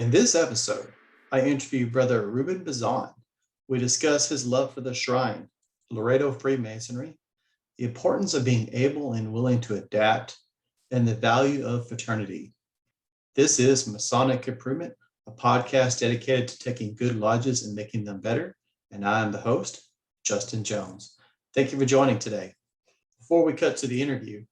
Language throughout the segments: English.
In this episode, I interview Brother Ruben Bazan. We discuss his love for the shrine, Laredo Freemasonry, the importance of being able and willing to adapt, and the value of fraternity. This is Masonic Improvement, a podcast dedicated to taking good lodges and making them better. And I am the host, Justin Jones. Thank you for joining today. Before we cut to the interview,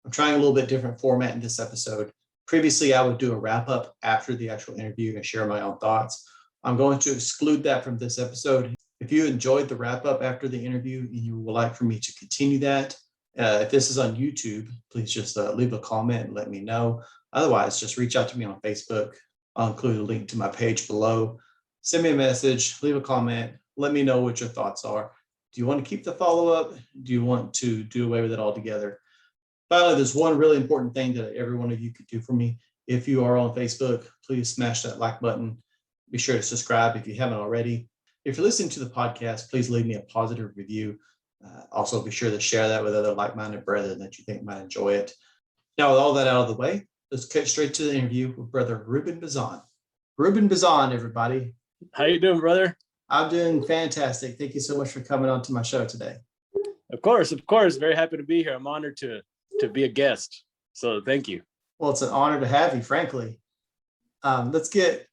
I'm trying a little bit different format in this episode. Previously, I would do a wrap up after the actual interview and share my own thoughts. I'm going to exclude that from this episode. If you enjoyed the wrap up after the interview and you would like for me to continue that, if this is on YouTube, please just leave a comment and let me know. Otherwise, just reach out to me on Facebook. I'll include a link to my page below. Send me a message, leave a comment, let me know what your thoughts are. Do you want to keep the follow-up? Do you want to do away with it altogether? Finally, there's one really important thing that every one of you could do for me. If you are on Facebook, please smash that like button. Be sure to subscribe if you haven't already. If you're listening to the podcast, please leave me a positive review. Also, be sure to share that with other like-minded brethren that you think might enjoy it. Now, with all that out of the way, let's get straight to the interview with Brother Ruben Bazan. Ruben Bazan, everybody. How you doing, brother? I'm doing fantastic. Thank you so much for coming on to my show today. Of course. Very happy to be here. I'm honored to be a guest. So thank you. Well, it's an honor to have you, frankly. Let's get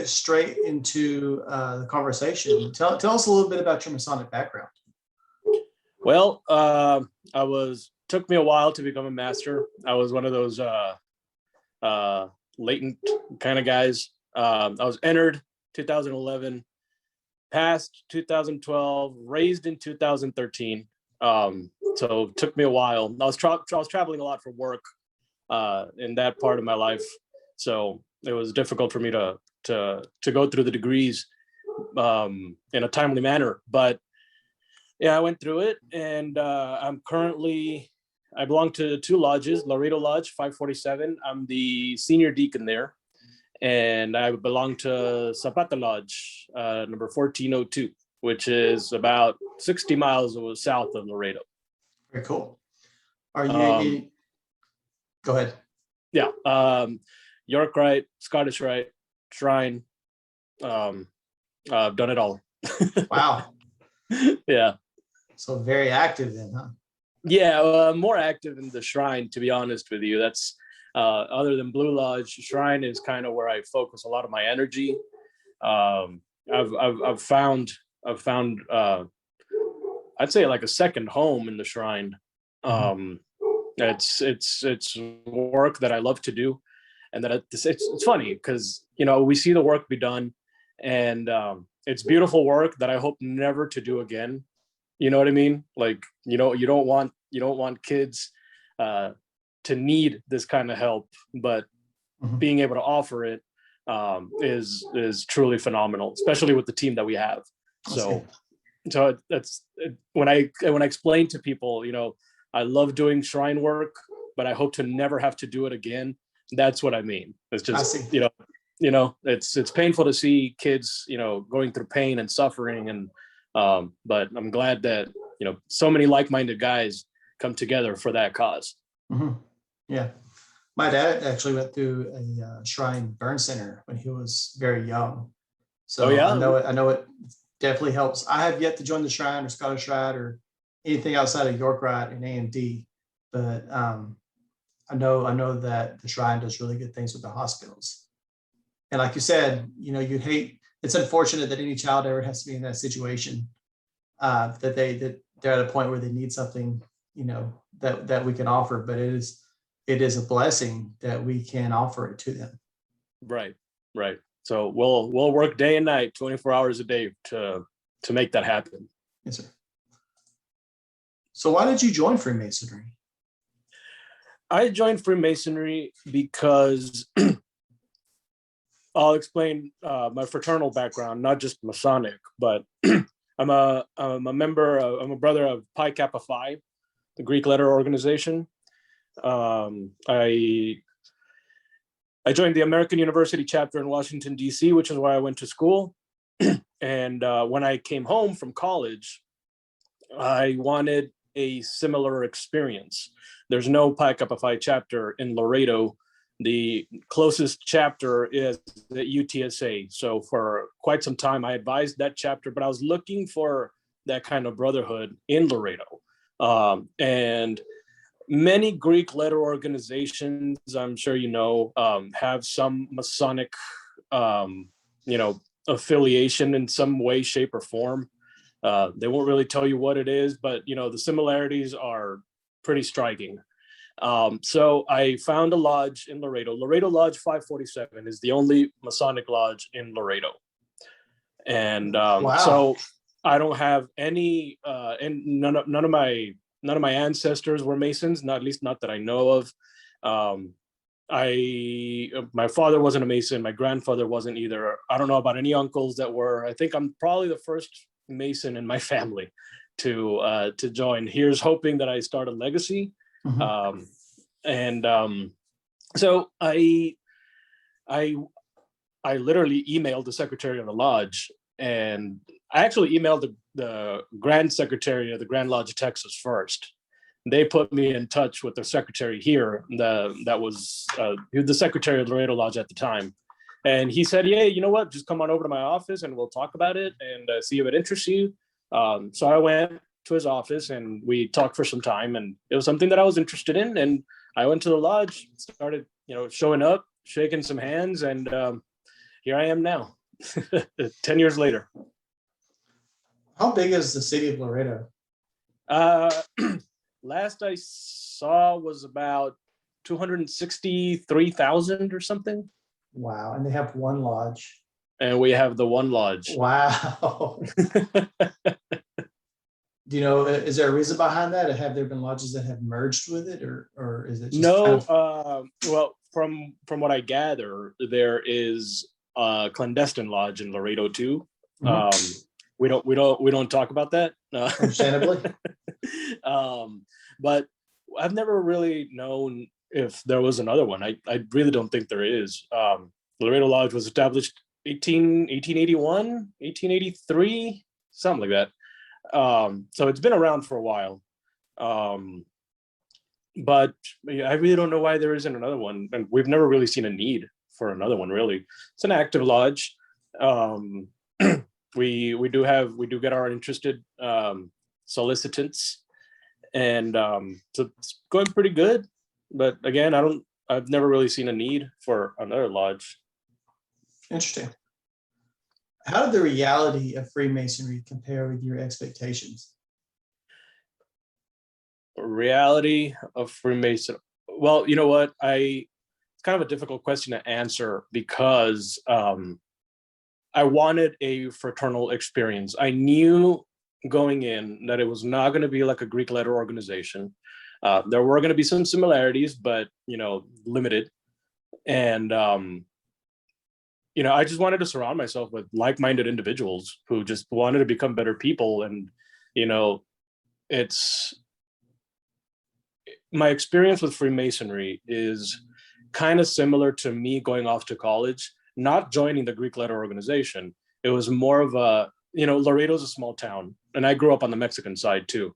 straight into the conversation. Tell us a little bit about your Masonic background. Well, took me a while to become a master. I was one of those latent kind of guys. I was entered 2011, passed 2012, raised in 2013. So it took me a while. I was traveling a lot for work in that part of my life. So it was difficult for me to go through the degrees in a timely manner. But yeah, I went through it, and I belong to two lodges, Laredo Lodge 547. I'm the senior deacon there. And I belong to Zapata Lodge, number 1402, which is about 60 miles south of Laredo. Very cool. Are you? Go ahead. Yeah. York Rite, Scottish Rite, Shrine. I've done it all. Wow. Yeah. So very active then, huh? Yeah, more active in the Shrine, to be honest with you. That's other than Blue Lodge, Shrine is kind of where I focus a lot of my energy. I've found I'd say like a second home in the Shrine. It's work that I love to do, and that it's funny because we see the work be done, and it's beautiful work that I hope never to do again. You know what I mean? Like you don't want kids to need this kind of help, but being able to offer it is truly phenomenal, especially with the team that we have. So that's when I explain to people, I love doing Shrine work, but I hope to never have to do it again. That's what I mean. It's just, it's painful to see kids, going through pain and suffering. And, but I'm glad that, so many like-minded guys come together for that cause. Mm-hmm. Yeah. My dad actually went through a Shrine burn center when he was very young. So I know it definitely helps. I have yet to join the Shrine or Scottish Rite or anything outside of York Rite and AMD, but I know that the Shrine does really good things with the hospitals. And like you said, it's unfortunate that any child ever has to be in that situation, that they're at a point where they need something, that we can offer, but it is a blessing that we can offer it to them. Right. So we'll work day and night, 24 hours a day to make that happen. Yes, sir. So why did you join Freemasonry? I joined Freemasonry because I'll explain my fraternal background, not just Masonic, but I'm a brother of Pi Kappa Phi, the Greek letter organization. I joined the American University chapter in Washington, D.C., which is where I went to school. And when I came home from college, I wanted a similar experience. There's no Pi Kappa Phi chapter in Laredo The closest chapter is the UTSA. So for quite some time, I advised that chapter, but I was looking for that kind of brotherhood in Laredo. And many Greek letter organizations, I'm sure you know, have some Masonic, affiliation in some way, shape, or form. They won't really tell you what it is, but the similarities are pretty striking. So I found a lodge in Laredo. Laredo Lodge 547 is the only Masonic lodge in Laredo. And Wow. So I don't have any, and none of my ancestors were Masons, not at least not that I know of. My father wasn't a Mason. My grandfather wasn't either. I don't know about any uncles that were. I think I'm probably the first Mason in my family to join. Here's hoping that I start a legacy. Mhm. So I literally emailed the secretary of the lodge, and I actually emailed the grand secretary of the Grand Lodge of Texas first. They put me in touch with the secretary here, that was the secretary of the Laredo Lodge at the time. And he said, yeah, you know what, just come on over to my office and we'll talk about it and see if it interests you. So I went to his office and we talked for some time, and it was something that I was interested in. And I went to the lodge, started, showing up, shaking some hands, and here I am now, 10 years later. How big is the city of Laredo? Last I saw was about 263,000 or something. Wow. And they have one lodge. And we have the one lodge. Wow. Do you know, is there a reason behind that? Have there been lodges that have merged with it, or is it just no? Well, from what I gather, there is a clandestine lodge in Laredo too. Mm-hmm. We don't talk about that. Understandably. But I've never really known if there was another one. I really don't think there is. Laredo Lodge was established 1881, 1883, something like that. So it's been around for a while. But I really don't know why there isn't another one. And we've never really seen a need for another one, really. It's an active lodge. We do get our interested solicitants, and so it's going pretty good. But again, I've never really seen a need for another lodge. Interesting. How did the reality of Freemasonry compare with your expectations? Reality of Freemason. Well, you know what? It's kind of a difficult question to answer because I wanted a fraternal experience. I knew going in that it was not going to be like a Greek letter organization. There were going to be some similarities, but limited. And I just wanted to surround myself with like-minded individuals who just wanted to become better people. And it's my experience with Freemasonry is kind of similar to me going off to college, not joining the Greek letter organization. It was more of a, Laredo's a small town, and I grew up on the Mexican side too,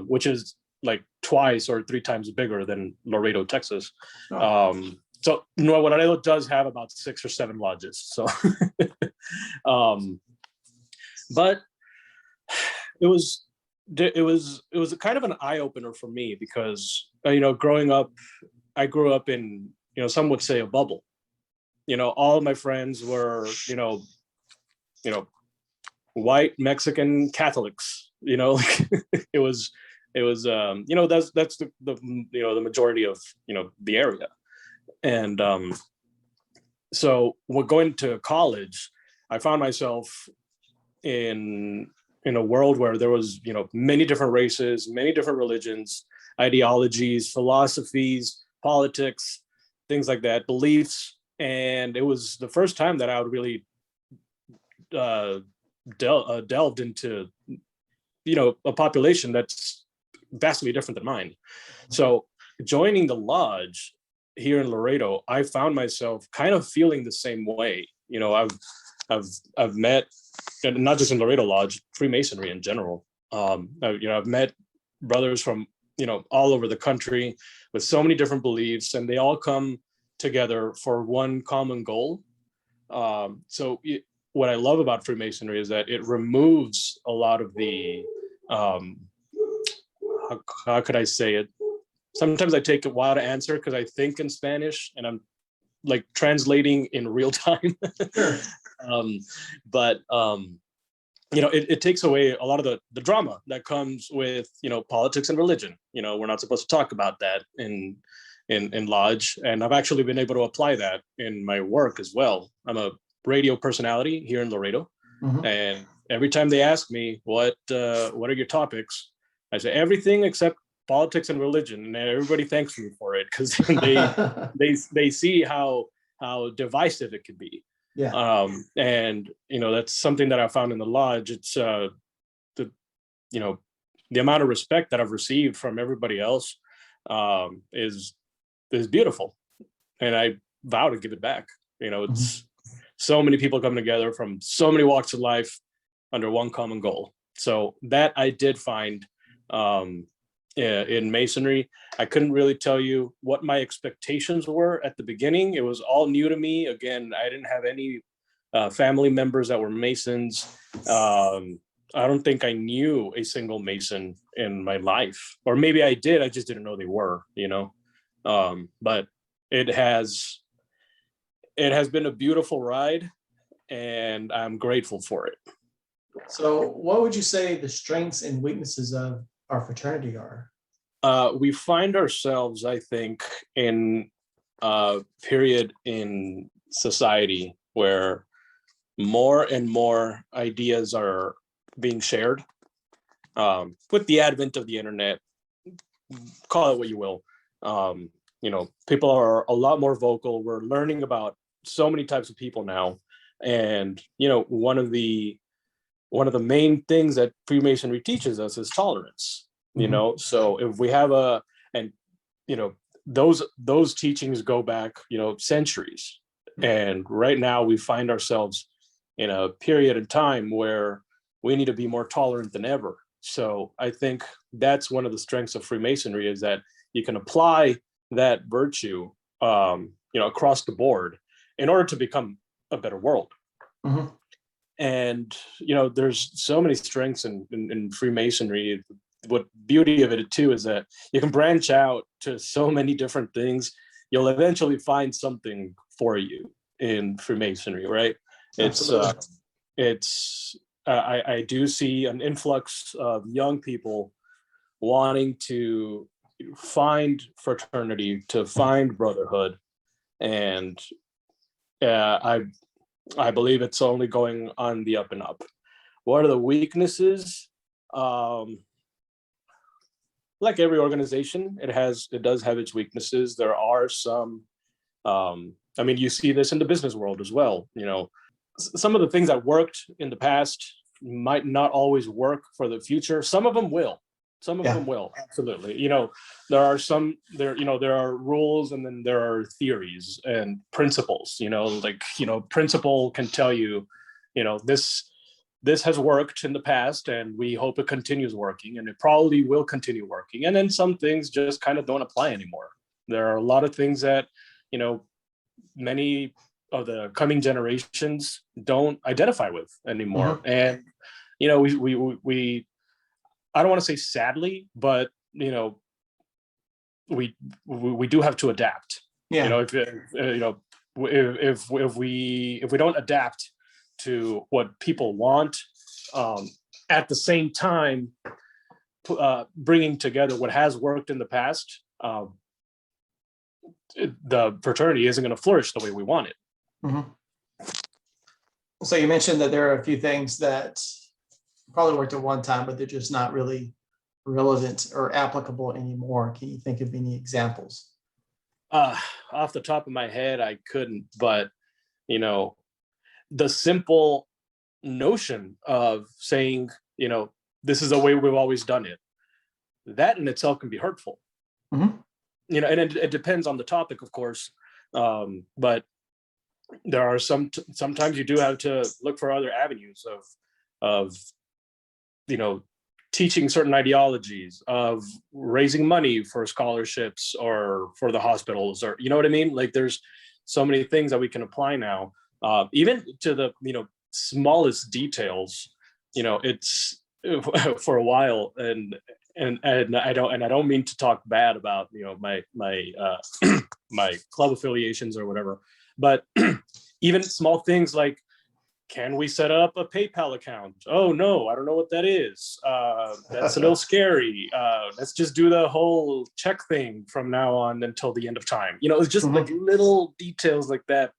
which is like twice or three times bigger than Laredo, Texas. Oh. So Laredo does have about 6 or 7 lodges. So, but it was kind of an eye opener for me because growing up, I grew up in some would say a bubble. All of my friends were white Mexican Catholics. It was that's the majority of the area. And so when going to college, I found myself in a world where there was many different races, many different religions, ideologies, philosophies, politics, things like that, beliefs. And it was the first time that I would really delved into a population that's vastly different than mine. So joining the lodge here in Laredo, I found myself kind of feeling the same way. I've met, not just in Laredo Lodge, Freemasonry in general. I've met brothers from all over the country with so many different beliefs, and they all come together for one common goal. What I love about Freemasonry is that it removes a lot of the, how could I say it? Sometimes I take a while to answer because I think in Spanish and I'm like translating in real time. Sure. But it takes away a lot of the drama that comes with, politics and religion. We're not supposed to talk about that in Lodge. And I've actually been able to apply that in my work as well. I'm a radio personality here in Laredo. Mhm. And every time they ask me, what are your topics? I say everything except politics and religion. And everybody thanks me for it because they see how divisive it can be. Yeah. And that's something that I found in the Lodge. It's the amount of respect that I've received from everybody else is beautiful, and I vow to give it back. It's so many people coming together from so many walks of life under one common goal. So that I did find in Masonry. I couldn't really tell you what my expectations were at the beginning. It was all new to me. Again, I didn't have any family members that were Masons. I don't think I knew a single Mason in my life, or maybe I did. I just didn't know they were, but it has been a beautiful ride, and I'm grateful for it. So what would you say the strengths and weaknesses of our fraternity are? We find ourselves, I think, in a period in society where more and more ideas are being shared. With the advent of the internet, call it what you will, people are a lot more vocal. We're learning about so many types of people now. And, one of the main things that Freemasonry teaches us is tolerance, so if we have those teachings go back, centuries. And right now we find ourselves in a period of time where we need to be more tolerant than ever. So I think that's one of the strengths of Freemasonry, is that you can apply that virtue, across the board in order to become a better world. Mm-hmm. And, there's so many strengths in Freemasonry. What beauty of it too is that you can branch out to so many different things. You'll eventually find something for you in Freemasonry, right? I do see an influx of young people wanting to find fraternity, to find brotherhood, and I believe it's only going on the up and up. What are the weaknesses? Like every organization, it does have its weaknesses. There are some. You see this in the business world as well. Some of the things that worked in the past might not always work for the future. Some of them will. Them will, absolutely. There are rules, and then there are theories and principles. Principle can tell you, this has worked in the past, and we hope it continues working, and it probably will continue working. And then some things just kind of don't apply anymore. There are a lot of things that, many of the coming generations don't identify with anymore. Mm-hmm. And, we I don't want to say sadly, but, we do have to adapt. Yeah. If we don't adapt to what people want, at the same time, bringing together what has worked in the past, the fraternity isn't going to flourish the way we want it. Mm-hmm. So you mentioned that there are a few things that probably worked at one time, but they're just not really relevant or applicable anymore. Can you think of any examples? Off the top of my head, I couldn't, but, the simple notion of saying, this is the way we've always done it, that in itself can be hurtful. Mm-hmm. And it depends on the topic, of course. But there are sometimes you do have to look for other avenues of teaching certain ideologies, of raising money for scholarships or for the hospitals, or, you know what I mean? Like, there's so many things that we can apply now, even to the, smallest details. It's for a while, and I don't mean to talk bad about, my my club affiliations or whatever, but even small things like, can we set up a PayPal account? Oh no, I don't know what that is. That's a little scary. Let's just do the whole check thing from now on until the end of time. It's just like little details like that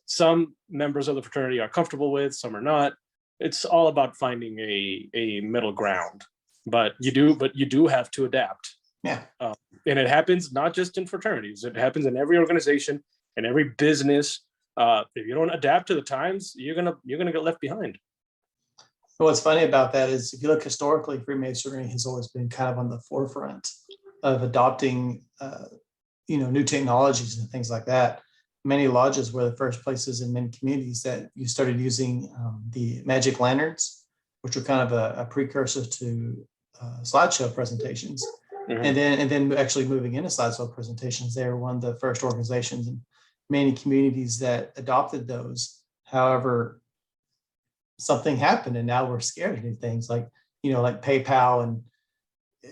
some members of the fraternity are comfortable with, some are not. It's all about finding a middle ground. But you do have to adapt. Yeah. And it happens not just in fraternities. It happens in every organization and every business. If you don't adapt to the times, you're gonna get left behind. What's funny about that is, if you look historically, Freemasonry has always been kind of on the forefront of adopting, new technologies and things like that. Many lodges were the first places in many communities that you started using the magic lanterns, which were kind of a precursor to slideshow presentations. And then actually moving into slideshow presentations, they were one of the first organizations in many communities that adopted those. However, something happened, and now we're scared to do things like PayPal, and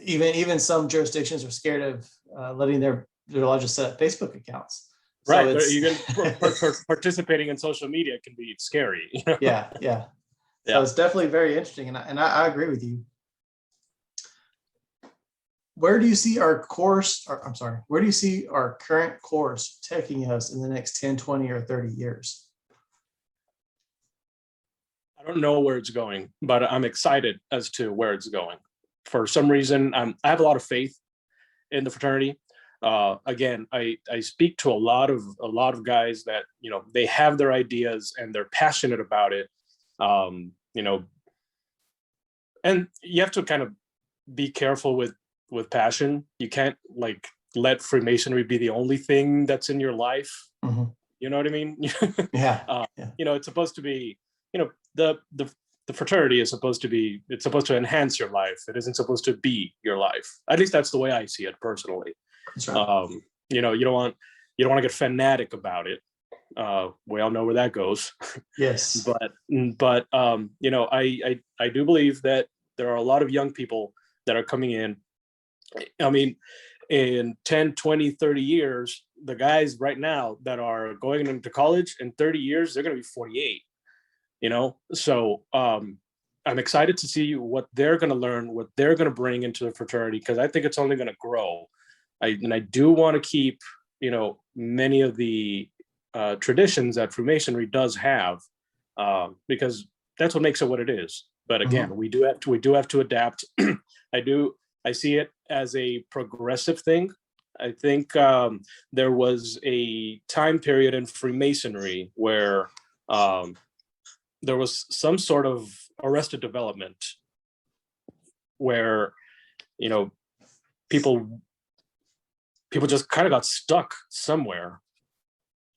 even some jurisdictions are scared of letting their lodges set up Facebook accounts. Right, so even participating in social media can be scary. Yeah. So it's definitely very interesting, and I agree with you. Where do you see our current course taking us in the next 10, 20, or 30 years? I don't know where it's going, but I'm excited as to where it's going. For some reason, I have a lot of faith in the fraternity. Again, I speak to a lot of guys that, they have their ideas and they're passionate about it. And you have to kind of be careful with passion. You can't let Freemasonry be the only thing that's in your life. Mm-hmm. You know what I mean? Yeah. It's supposed to be, the fraternity is supposed to enhance your life. It isn't supposed to be your life. At least that's the way I see it personally. That's right. You don't want to get fanatic about it. We all know where that goes. Yes. but I do believe that there are a lot of young people that are coming in. I mean, in 10, 20, 30 years, the guys right now that are going into college, in 30 years, they're going to be 48, So I'm excited to see what they're going to learn, what they're going to bring into the fraternity, because I think it's only going to grow. I do want to keep, many of the traditions that Freemasonry does have, because that's what makes it what it is. But again, we do have to adapt. I see it as a progressive thing. I think there was a time period in Freemasonry where there was some sort of arrested development where, people just kind of got stuck somewhere.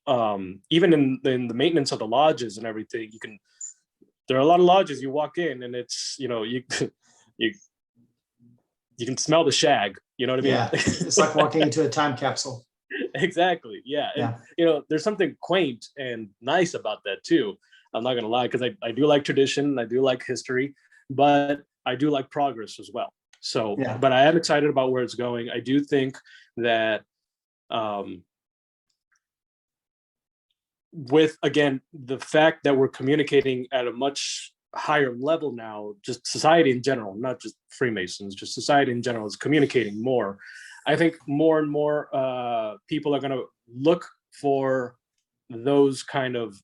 Even in the maintenance of the lodges and everything, there are a lot of lodges you walk in and it's, you can smell the shag, you know what I mean? Yeah, it's like walking into a time capsule. Exactly. Yeah. And, there's something quaint and nice about that too. I'm not going to lie, because I do like tradition. I do like history, but I do like progress as well. So, But I am excited about where it's going. I do think that with, again, the fact that we're communicating at a much higher level now, just society in general, not just Freemasons, just society in general is communicating more. I think more and more people are going to look for those kind of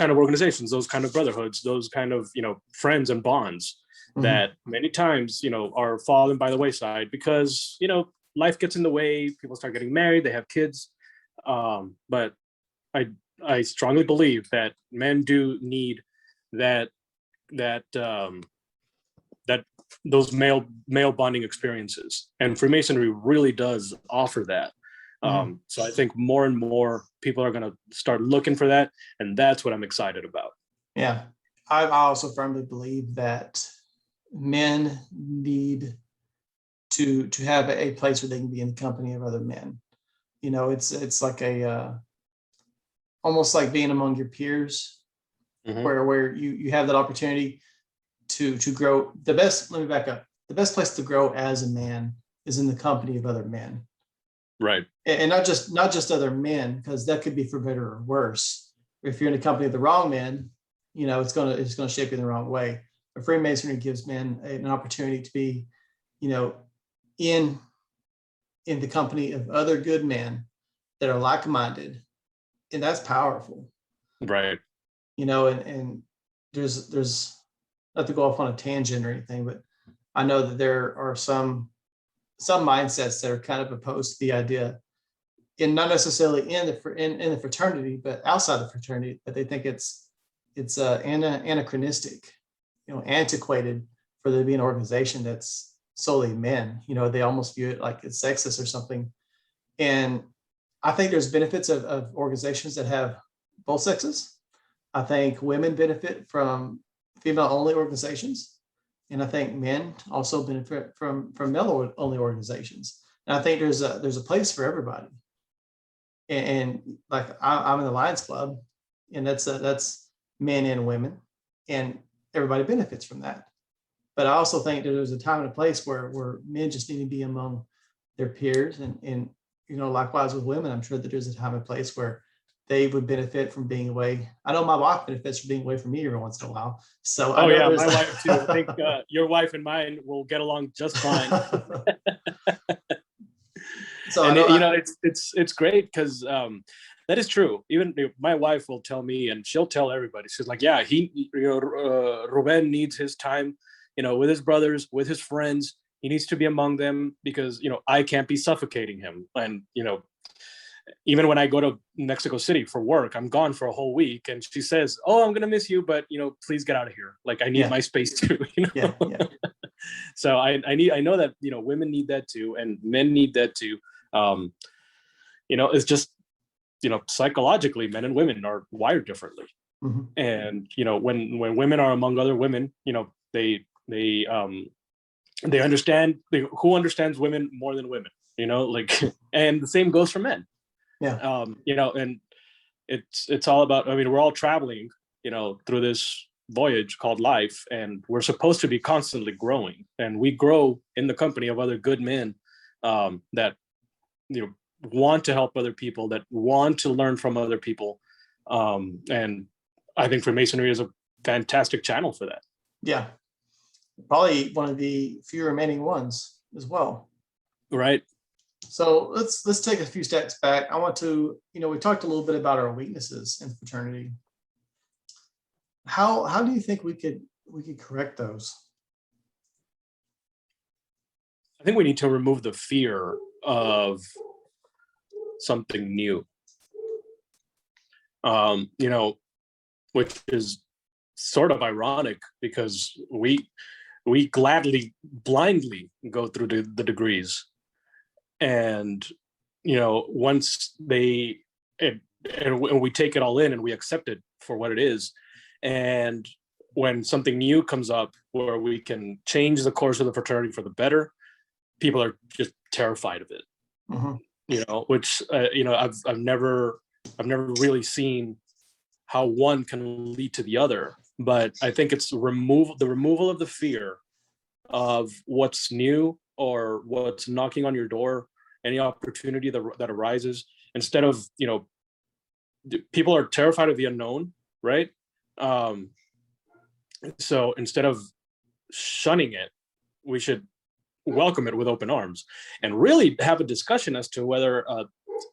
organizations, those kind of brotherhoods, those kind of friends and bonds that many times are falling by the wayside because life gets in the way. People start getting married, they have kids, but I strongly believe that men do need that those male bonding experiences, and Freemasonry really does offer that. So I think more and more people are going to start looking for that, and that's what I'm excited about. Yeah. I also firmly believe that men need to have a place where they can be in the company of other men. It's like almost like being among your peers, Hmm. where you have that opportunity to grow. Let me back up. The best place to grow as a man is in the company of other men, Right. and not just other men, because that could be for better or worse. If you're in the company of the wrong men, it's gonna shape you in the wrong way. But Freemasonry gives men an opportunity to be, you know, in in the company of other good men that are like-minded, and that's powerful. Right. And there's not to go off on a tangent or anything, but I know that there are some mindsets that are kind of opposed to the idea, and not necessarily in the fraternity, but outside the fraternity, but they think it's anachronistic, antiquated for there to be an organization that's solely men. They almost view it like it's sexist or something. And I think there's benefits of organizations that have both sexes. I think women benefit from female only organizations. And I think men also benefit from male only organizations. And I think there's a place for everybody. And like I'm in the Lions Club, and that's men and women, and everybody benefits from that. But I also think that there's a time and a place where men just need to be among their peers, and likewise with women, I'm sure that there's a time and place where they would benefit from being away. I know my wife benefits from being away from me every once in a while. So I Oh know yeah, there's my wife too. I think your wife and mine will get along just fine. so I And know it's great because that is true. Even my wife will tell me, and she'll tell everybody. She's like, "Yeah, Ruben needs his time, with his brothers, with his friends. He needs to be among them because I can't be suffocating him." And even when I go to Mexico City for work, I'm gone for a whole week, and she says, "Oh, I'm gonna miss you, but please get out of here. Like I need yeah, my space too." yeah. So I know that women need that too, and men need that too. Um, it's just psychologically, men and women are wired differently, Mhm. and when women are among other women, they understand who understands women more than women. Like, and the same goes for men. Yeah. And it's all about. I mean, we're all traveling, through this voyage called life, and we're supposed to be constantly growing, and we grow in the company of other good men that want to help other people, that want to learn from other people, and I think Freemasonry is a fantastic channel for that. Yeah. Probably one of the few remaining ones as well. Right. So let's take a few steps back. I want to, we talked a little bit about our weaknesses in fraternity. How do you think we could correct those? I think we need to remove the fear of something new. Which is sort of ironic because we gladly blindly go through the degrees, and once and we take it all in and we accept it for what it is, and when something new comes up where we can change the course of the fraternity for the better, people are just terrified of it. Mm-hmm. Which I've never really seen how one can lead to the other, but I think it's the removal of the fear of what's new or what's knocking on your door, any opportunity that arises. Instead of people are terrified of the unknown, right? So instead of shunning it, we should welcome it with open arms and really have a discussion as to whether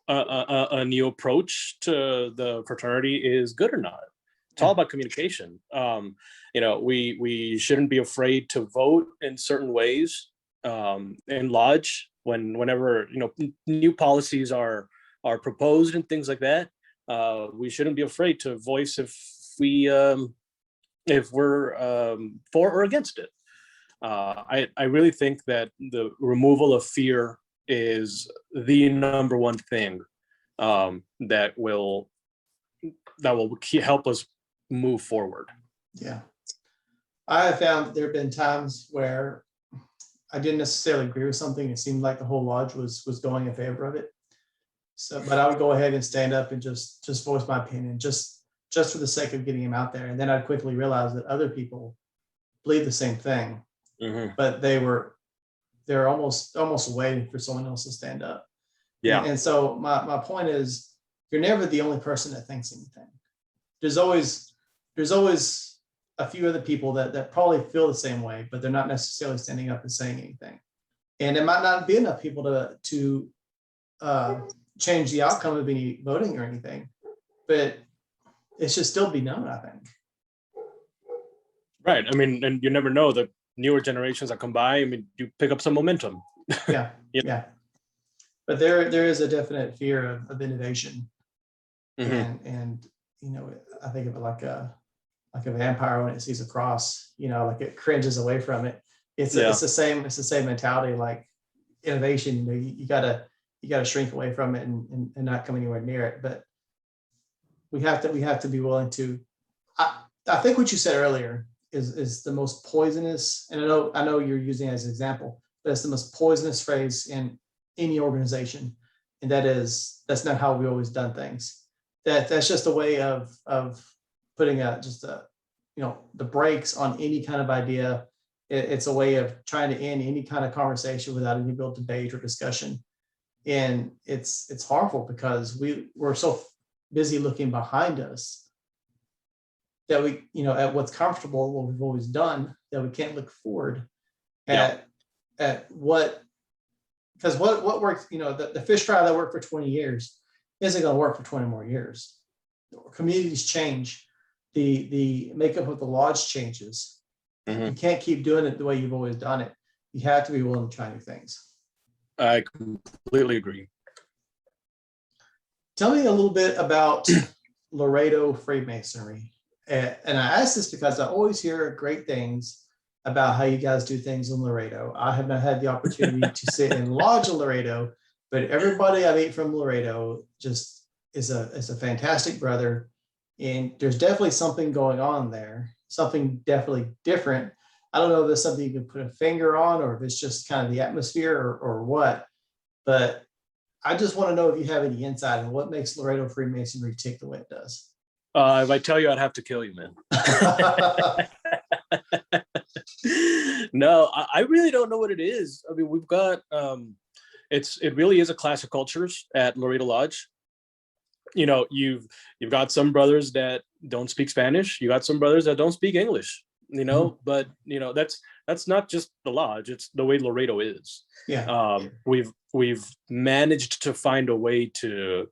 a new approach to the fraternity is good or not. It's all about communication. We shouldn't be afraid to vote in certain ways in lodge whenever new policies are proposed and things like that. We shouldn't be afraid to voice if we're for or against it. I really think that the removal of fear is the number one thing that will help us move forward. Yeah. I have found that there have been times where I didn't necessarily agree with something. It seemed like the whole lodge was going in favor of it. So, but I would go ahead and stand up and just voice my opinion, just for the sake of getting him out there. And then I'd quickly realize that other people believe the same thing, but they're almost waiting for someone else to stand up. Yeah. And so my point is, you're never the only person that thinks anything. There's always a few other people that probably feel the same way, but they're not necessarily standing up and saying anything. And it might not be enough people to change the outcome of any voting or anything, but it should still be known, I think. Right. I mean, and you never know, the newer generations that come by, I mean, you pick up some momentum. Yeah. Yeah. But there is a definite fear of innovation. And I think of it like a vampire when it sees a cross, like it cringes away from it. It's the same mentality, like innovation, you gotta shrink away from it and not come anywhere near it. But we have to be willing to, I think what you said earlier is the most poisonous, and I know you're using it as an example, but it's the most poisonous phrase in any organization. And that's not how we always done things. That's just a way of putting the brakes on any kind of idea. It's a way of trying to end any kind of conversation without any real debate or discussion. And it's harmful because we're so busy looking behind us that we, at what's comfortable, what we've always done, that we can't look forward at what, because what works, the fish fry that worked for 20 years isn't going to work for 20 more years. Communities change, the makeup of the lodge changes. You can't keep doing it the way you've always done it. You have to be willing to try new things. I completely agree. Tell me a little bit about Laredo Freemasonry. And I ask this because I always hear great things about how you guys do things in Laredo. I have not had the opportunity to sit in lodge in Laredo, but everybody I meet from Laredo just is a fantastic brother. And there's definitely something going on there, something definitely different. I don't know if there's something you can put a finger on or if it's just kind of the atmosphere or what, but I just want to know if you have any insight on what makes Laredo Freemasonry tick the way it does. If I tell you, I'd have to kill you, man. No, I really don't know what it is. I mean, we've got, it really is a clash of cultures at Laredo Lodge. You've got some brothers that don't speak Spanish. You got some brothers that don't speak English, but that's not just the lodge. It's the way Laredo is. Yeah. We've managed to find a way to,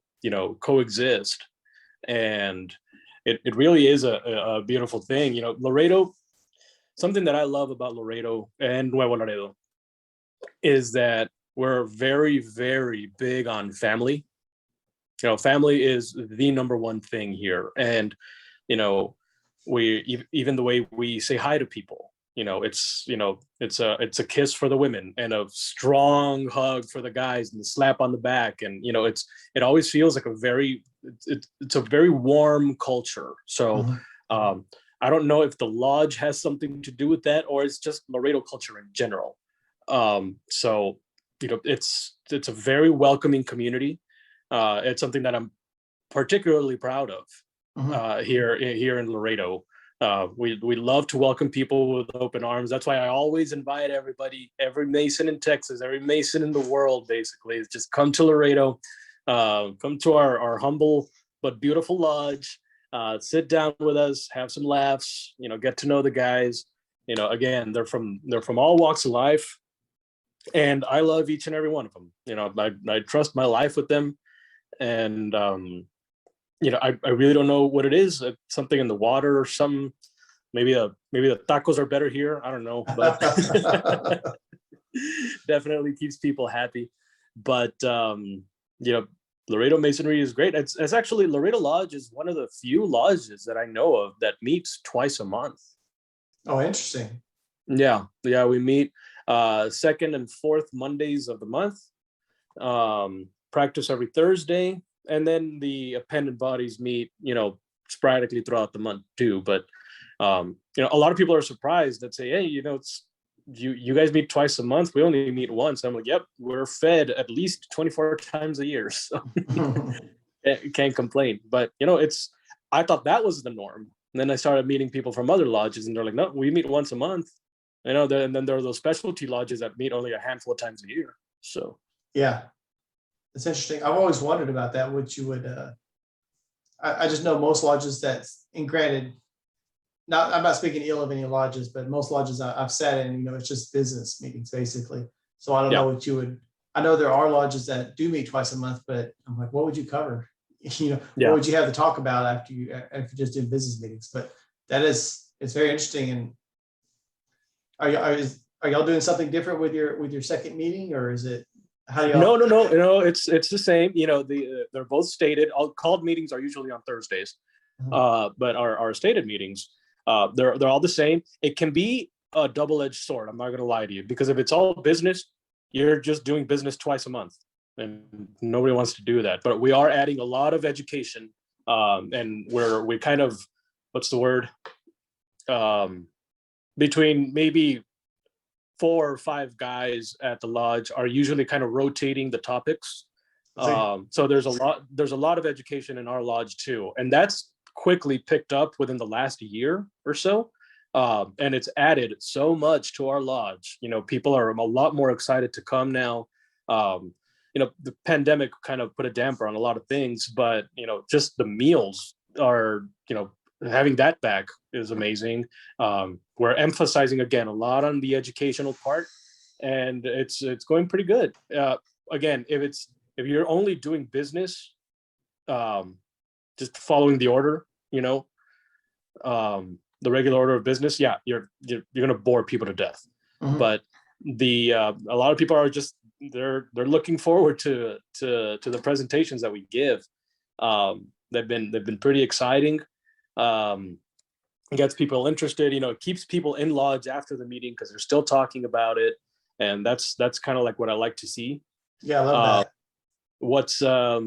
coexist. And it really is a beautiful thing. Laredo, something that I love about Laredo and Nuevo Laredo is that we're very, very big on family. Family is the number one thing here. And, we, even the way we say hi to people, it's a kiss for the women and a strong hug for the guys and the slap on the back. And, it always feels like it's a very warm culture. So, I don't know if the lodge has something to do with that or it's just Laredo culture in general. So, it's a very welcoming community. It's something that I'm particularly proud of here in Laredo. We love to welcome people with open arms. That's why I always invite everybody, every Mason in Texas, every Mason in the world, basically, is just come to Laredo, come to our humble but beautiful lodge, sit down with us, have some laughs, get to know the guys. Again, they're from all walks of life, and I love each and every one of them. I trust my life with them. And I really don't know what it is. It's something in the water or something. Maybe the tacos are better here. I don't know, but definitely keeps people happy. But Laredo Masonry is great. It's actually, Laredo Lodge is one of the few lodges that I know of that meets twice a month. Oh, interesting. Yeah, we meet second and fourth Mondays of the month. Practice every Thursday, and then the appendant bodies meet, sporadically throughout the month too. But a lot of people are surprised that say, hey, it's you guys meet twice a month. We only meet once. I'm like, yep, we're fed at least 24 times a year. So can't complain. But I thought that was the norm. And then I started meeting people from other lodges, and they're like, no, we meet once a month. And then there are those specialty lodges that meet only a handful of times a year. So yeah, it's interesting. I've always wondered about that. What you would, I just know most lodges and granted, I'm not speaking ill of any lodges, but most lodges I've sat in, it's just business meetings basically. So I don't know what you would. I know there are lodges that do meet twice a month, but I'm like, what would you cover? What would you have to talk about after you just do business meetings? But it's very interesting. And are y'all doing something different with your second meeting, or is it how do y'all? No. It's the same. They're both stated. All called meetings are usually on Thursdays, but our stated meetings, they're all the same. It can be a double-edged sword. I'm not going to lie to you, because if it's all business, you're just doing business twice a month, and nobody wants to do that. But we are adding a lot of education, and we kind of, what's the word? Between maybe 4 or 5 guys at the lodge are usually kind of rotating the topics. So there's a lot of education in our lodge too, and that's quickly picked up within the last year or so. And it's added so much to our lodge. People are a lot more excited to come now. The pandemic kind of put a damper on a lot of things, but just the meals are, having that back is amazing. We're emphasizing again a lot on the educational part, and it's going pretty good. Again, if you're only doing business, just following the order, the regular order of business, you're going to bore people to death. Mm-hmm. But a lot of people are just they're looking forward to the presentations that we give. They've been pretty exciting. Gets people interested. It keeps people in lodge after the meeting because they're still talking about it, and that's kind of like what I like to see. Yeah, I love that. What a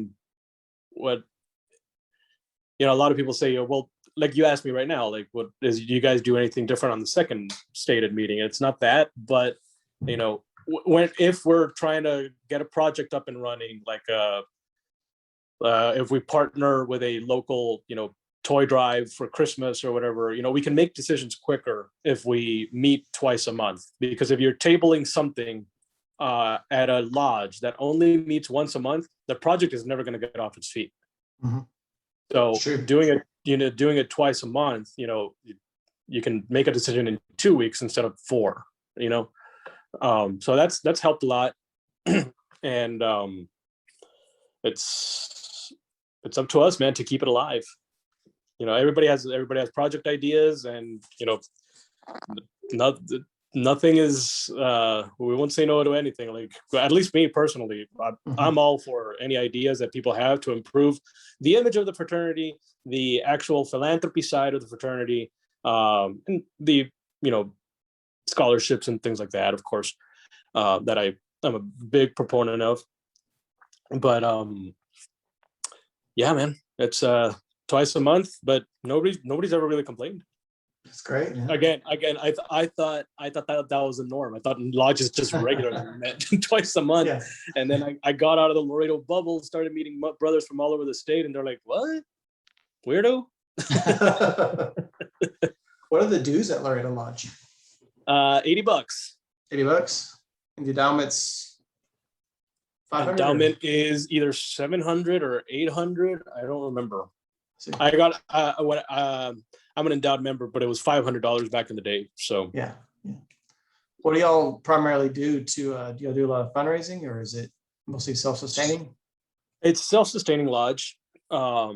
lot of people say, well, like you asked me right now, like, do you guys do anything different on the second stated meeting? It's not that, but if we're trying to get a project up and running, like if we partner with a local toy drive for Christmas or whatever, we can make decisions quicker if we meet twice a month. Because if you're tabling something at a lodge that only meets once a month, the project is never going to get off its feet. Mm-hmm. So doing it twice a month, you can make a decision in 2 weeks instead of 4. So that's helped a lot. And it's up to us, man, to keep it alive. Everybody has project ideas, and nothing is we won't say no to anything. Like, at least me personally, I'm all for any ideas that people have to improve the image of the fraternity, the actual philanthropy side of the fraternity, and the scholarships and things like that, of course, that I'm a big proponent of. But yeah, man, it's twice a month, but nobody's ever really complained. That's great. Yeah. Again, I thought that was the norm. I thought lodges just regularly met twice a month. Yeah. And then I got out of the Laredo bubble, started meeting brothers from all over the state, and they're like, "What? Weirdo?" What are the dues at Laredo Lodge? $80. $80, and the endowment's $500. Endowment is either 700 or 800. I don't remember. I got I'm an endowed member, but it was $500 back in the day. So yeah. What do y'all primarily do do y'all do a lot of fundraising, or is it mostly self-sustaining? It's self-sustaining lodge. I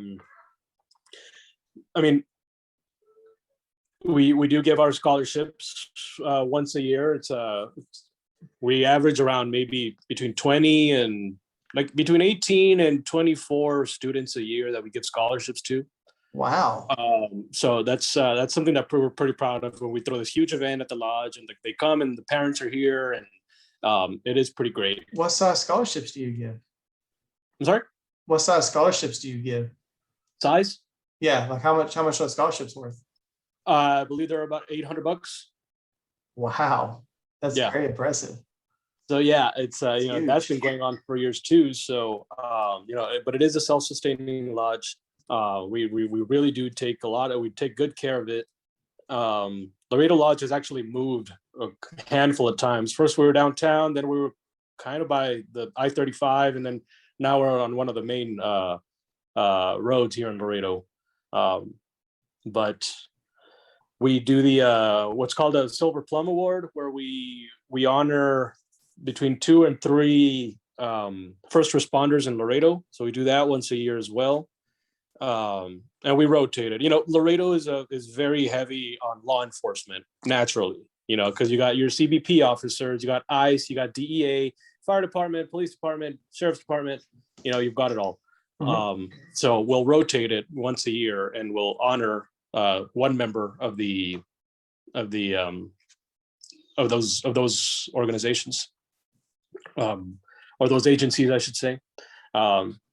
mean, we do give our scholarships once a year. We average around maybe between 20 and like between 18 and 24 students a year that we give scholarships to. Wow. So that's something that we're pretty proud of when we throw this huge event at the lodge, and they come and the parents are here, and it is pretty great. What size scholarships do you give? I'm sorry? What size scholarships do you give? Size? Yeah, like how much are scholarships worth? I believe they're about $800. Wow, that's Yeah. very impressive. So yeah, it's It's that's been huge. going on for years too. So but it is a self-sustaining lodge. We really do take we take good care of it. Laredo Lodge has actually moved a handful of times. First we were downtown, then we were kind of by the I-35, and then now we're on one of the main roads here in Laredo. Um, but we do the what's called a Silver Plum Award, where we honor between 2 and 3 first responders in Laredo. So we do that once a year as well. And we rotate it. Laredo is very heavy on law enforcement naturally. Because you got your CBP officers, you got ICE, you got DEA, fire department, police department, sheriff's department. You've got it all. So we'll rotate it once a year, and we'll honor one member of those organizations, or those agencies, I should say.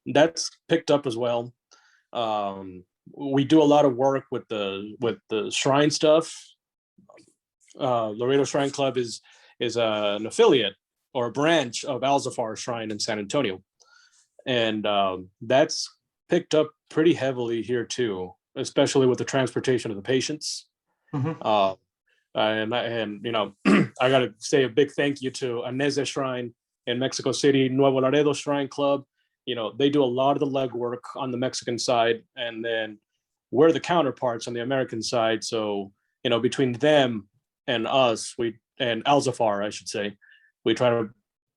That's picked up as well. We do a lot of work with the shrine stuff. Laredo Shrine Club is an affiliate or a branch of Al-Zafar Shrine in San Antonio, and that's picked up pretty heavily here too, especially with the transportation of the patients. Mm-hmm. And I got to say a big thank you to Aneze Shrine in Mexico City, Nuevo Laredo Shrine Club. They do a lot of the legwork on the Mexican side, and then we're the counterparts on the American side. So, between them and us, and Al-Zafar, I should say, we try to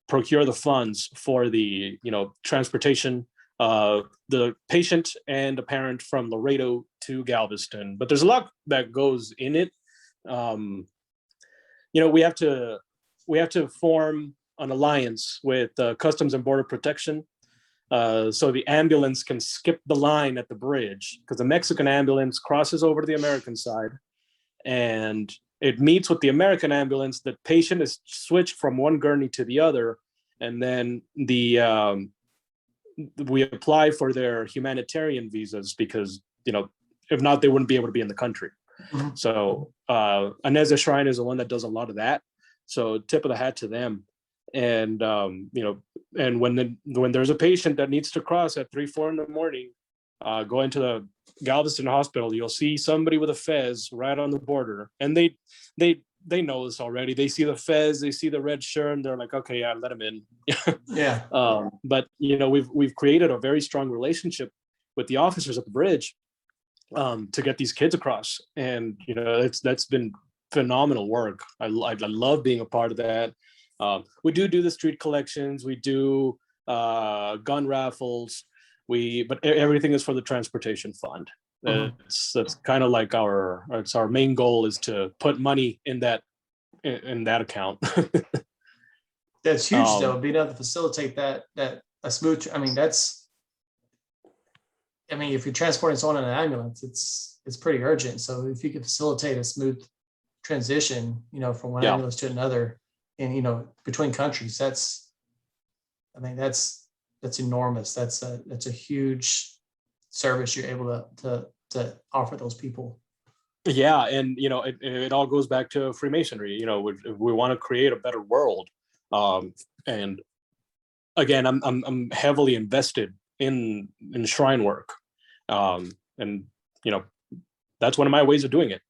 procure the funds for the, transportation, the patient and a parent from Laredo to Galveston. But there's a lot that goes in it. We have to form an alliance with Customs and Border Protection, so the ambulance can skip the line at the bridge, because the Mexican ambulance crosses over to the American side, and it meets with the American ambulance. The patient is switched from one gurney to the other, and then we apply for their humanitarian visas, because if not, they wouldn't be able to be in the country. Mm-hmm. So Aneza Shrine is the one that does a lot of that. So tip of the hat to them. And and when there's a patient that needs to cross at 3-4 in the morning, go into the Galveston hospital, you'll see somebody with a fez right on the border, and they know this already. They see the fez, they see the red shirt, and they're like, okay, yeah, let him in. Yeah. But we've created a very strong relationship with the officers at the bridge, to get these kids across, and that's been phenomenal work. I love being a part of that. We do the street collections, we do gun raffles, but everything is for the transportation fund. That's kind of like our main goal, is to put money in that account. That's huge, though, being able to facilitate that a smooth. If you're transporting someone in an ambulance, it's pretty urgent. So if you could facilitate a smooth transition, from one ambulance to another, and between countries, that's enormous. That's a huge service you're able to offer those people. Yeah, and it all goes back to Freemasonry. We want to create a better world, and again, I'm heavily invested in shrine work, and that's one of my ways of doing it.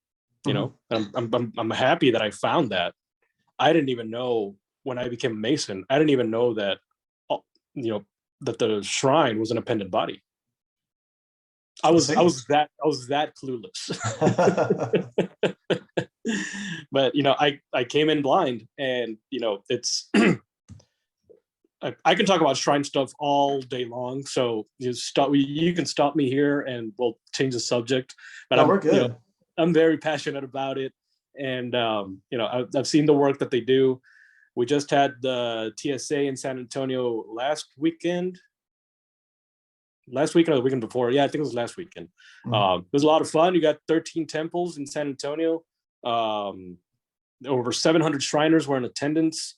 I'm happy that I found that. I didn't even know, when I became a Mason, I didn't even know that that the shrine was an appendant body. I was that clueless. But I came in blind, and it's I can talk about shrine stuff all day long, so you can stop me here and we'll change the subject. But we're good. I'm very passionate about it, and I've seen the work that they do. We just had the TSA in San Antonio last weekend or the weekend before. Yeah, I think it was last weekend. It was a lot of fun. You got 13 temples in San Antonio. Over 700 Shriners were in attendance.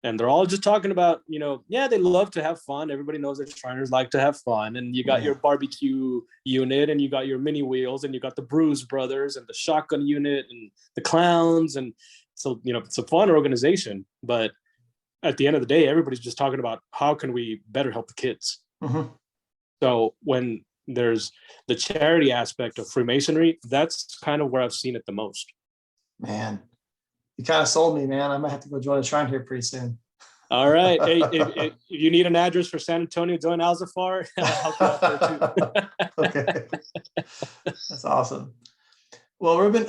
and they're all just talking about, yeah, they love to have fun. Everybody knows that Shriners like to have fun. And you got your barbecue unit, and you got your mini wheels, and you got the Bruise Brothers and the shotgun unit and the clowns. And so, it's a fun organization. But at the end of the day, everybody's just talking about how can we better help the kids. Mm-hmm. So when there's the charity aspect of Freemasonry, that's kind of where I've seen it the most. Man, you kind of sold me, man. I might have to go join a shrine here pretty soon. All right. Hey, if you need an address for San Antonio, join Alzafar. I'll help you out there too. Okay. That's awesome. Well, Ruben,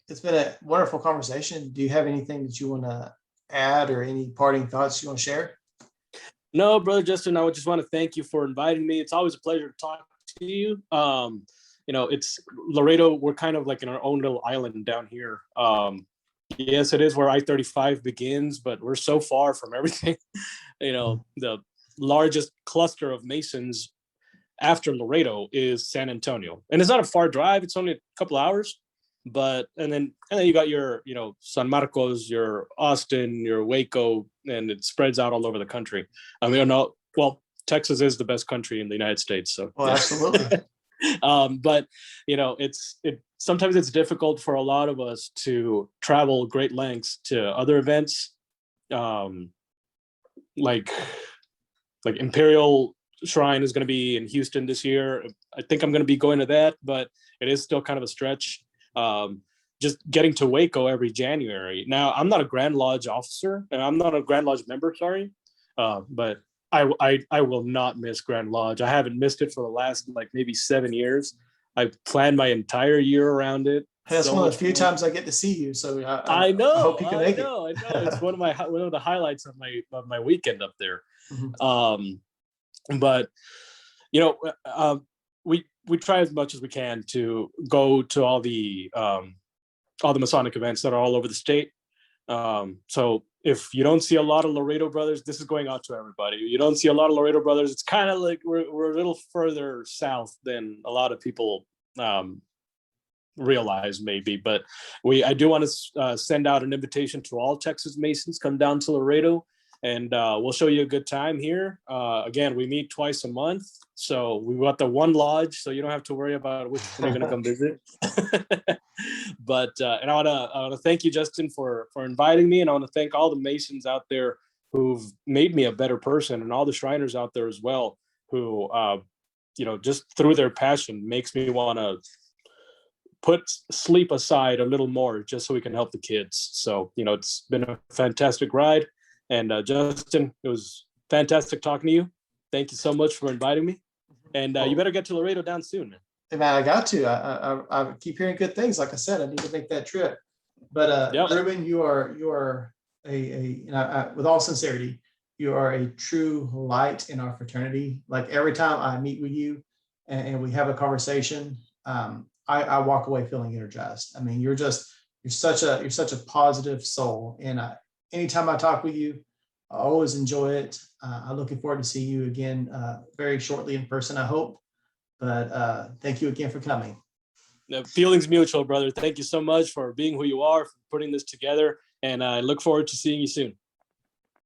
it's been a wonderful conversation. Do you have anything that you want to add or any parting thoughts you want to share? No, Brother Justin, I would just want to thank you for inviting me. It's always a pleasure to talk to you. It's Laredo. We're kind of like in our own little island down here. Yes, it is where I-35 begins, but we're so far from everything. The largest cluster of Masons after Laredo is San Antonio, and it's not a far drive. It's only a couple hours, but and then you got your San Marcos, your Austin, your Waco, and it spreads out all over the country. I mean, Texas is the best country in the United States, so absolutely. But sometimes it's difficult for a lot of us to travel great lengths to other events, like Imperial Shrine is going to be in Houston this year. I think I'm going to be going to that, but it is still kind of a stretch. Just getting to Waco every January. Now, I'm not a Grand Lodge officer, and I'm not a Grand Lodge member, sorry, but I will not miss Grand Lodge. I haven't missed it for the last maybe 7 years. I planned my entire year around it. That's one of the few times I get to see you. So I know. I hope you can make it. I know. It's one of the highlights of my weekend up there. Mm-hmm. But we try as much as we can to go to all the Masonic events that are all over the state. So if you don't see a lot of Laredo brothers, this is going out to everybody. You don't see a lot of Laredo brothers. It's kind of like we're a little further south than a lot of people realize maybe, but I do want to send out an invitation to all Texas Masons. Come down to Laredo, and we'll show you a good time here. Again, we meet twice a month, so we got the one lodge, so you don't have to worry about which one you're going to come visit. But and I want to thank you, Justin, for inviting me, and I want to thank all the Masons out there who've made me a better person, and all the Shriners out there as well, who just through their passion makes me want to put sleep aside a little more just so we can help the kids. So it's been a fantastic ride, and Justin, it was fantastic talking to you. Thank you so much for inviting me, and you better get to Laredo down soon, man. Hey, man, I got to. I keep hearing good things. Like I said, I need to make that trip. But Ruben, you are with all sincerity, you are a true light in our fraternity. Like every time I meet with you and we have a conversation, I walk away feeling energized. I mean, you're such a positive soul, and anytime I talk with you, I always enjoy it. I'm looking forward to see you again very shortly in person, I hope. But thank you again for coming. The feeling's mutual, brother. Thank you so much for being who you are, for putting this together, and I look forward to seeing you soon.